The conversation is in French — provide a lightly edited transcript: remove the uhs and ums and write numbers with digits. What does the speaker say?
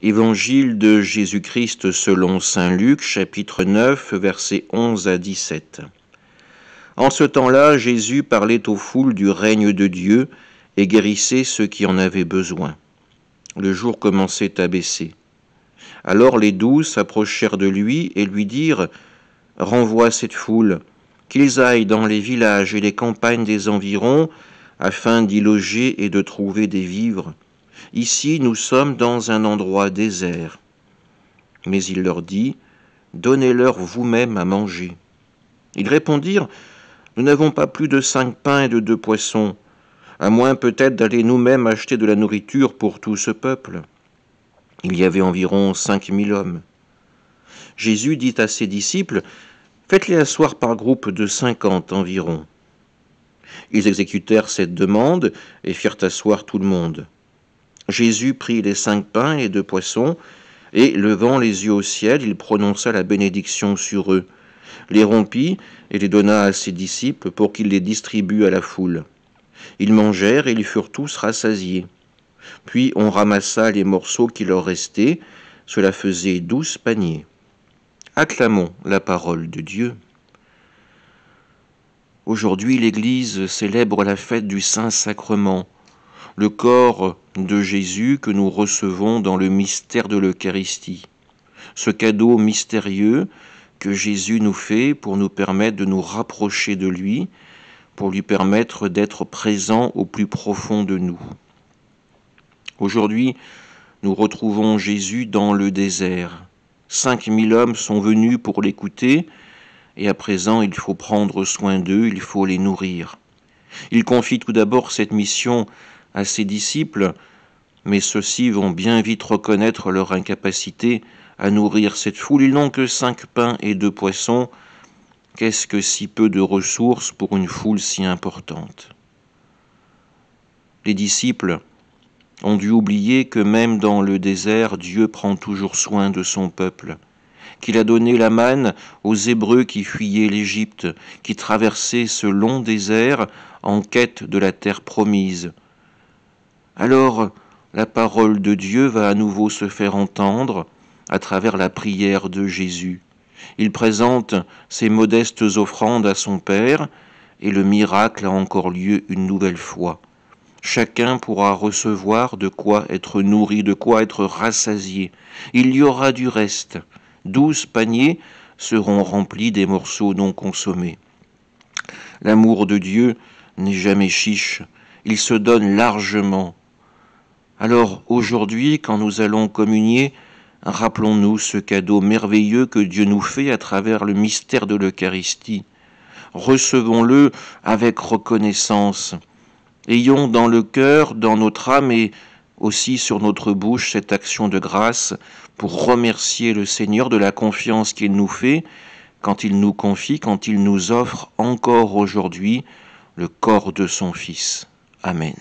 Évangile de Jésus-Christ selon saint Luc, chapitre 9, versets 11 à 17. En ce temps-là, Jésus parlait aux foules du règne de Dieu et guérissait ceux qui en avaient besoin. Le jour commençait à baisser. Alors les 12 s'approchèrent de lui et lui dirent « Renvoie cette foule, qu'ils aillent dans les villages et les campagnes des environs, afin d'y loger et de trouver des vivres. Ici, nous sommes dans un endroit désert. » Mais il leur dit « Donnez-leur vous-même à manger. » Ils répondirent « Nous n'avons pas plus de 5 pains et de 2 poissons, à moins peut-être d'aller nous-mêmes acheter de la nourriture pour tout ce peuple. » Il y avait environ 5000 hommes. Jésus dit à ses disciples « Faites-les asseoir par groupe de 50 environ. » Ils exécutèrent cette demande et firent asseoir tout le monde. Jésus prit les 5 pains et 2 poissons, et, levant les yeux au ciel, il prononça la bénédiction sur eux, les rompit et les donna à ses disciples pour qu'ils les distribuent à la foule. Ils mangèrent et ils furent tous rassasiés. Puis on ramassa les morceaux qui leur restaient, cela faisait 12 paniers. Acclamons la parole de Dieu. Aujourd'hui, l'Église célèbre la fête du Saint-Sacrement, le corps de Jésus que nous recevons dans le mystère de l'Eucharistie. Ce cadeau mystérieux que Jésus nous fait pour nous permettre de nous rapprocher de lui, pour lui permettre d'être présent au plus profond de nous. Aujourd'hui, nous retrouvons Jésus dans le désert. 5000 hommes sont venus pour l'écouter, et à présent il faut prendre soin d'eux, il faut les nourrir. Il confie tout d'abord cette mission à ses disciples, mais ceux-ci vont bien vite reconnaître leur incapacité à nourrir cette foule. Ils n'ont que 5 pains et 2 poissons. Qu'est-ce que si peu de ressources pour une foule si importante? Les disciples ont dû oublier que même dans le désert, Dieu prend toujours soin de son peuple, qu'il a donné la manne aux Hébreux qui fuyaient l'Égypte, qui traversaient ce long désert en quête de la terre promise. Alors, la parole de Dieu va à nouveau se faire entendre à travers la prière de Jésus. Il présente ses modestes offrandes à son Père et le miracle a encore lieu une nouvelle fois. Chacun pourra recevoir de quoi être nourri, de quoi être rassasié. Il y aura du reste. 12 paniers seront remplis des morceaux non consommés. L'amour de Dieu n'est jamais chiche. Il se donne largement. Alors aujourd'hui, quand nous allons communier, rappelons-nous ce cadeau merveilleux que Dieu nous fait à travers le mystère de l'Eucharistie. Recevons-le avec reconnaissance. Ayons dans le cœur, dans notre âme et aussi sur notre bouche cette action de grâce pour remercier le Seigneur de la confiance qu'il nous fait quand il nous confie, quand il nous offre encore aujourd'hui le corps de son Fils. Amen.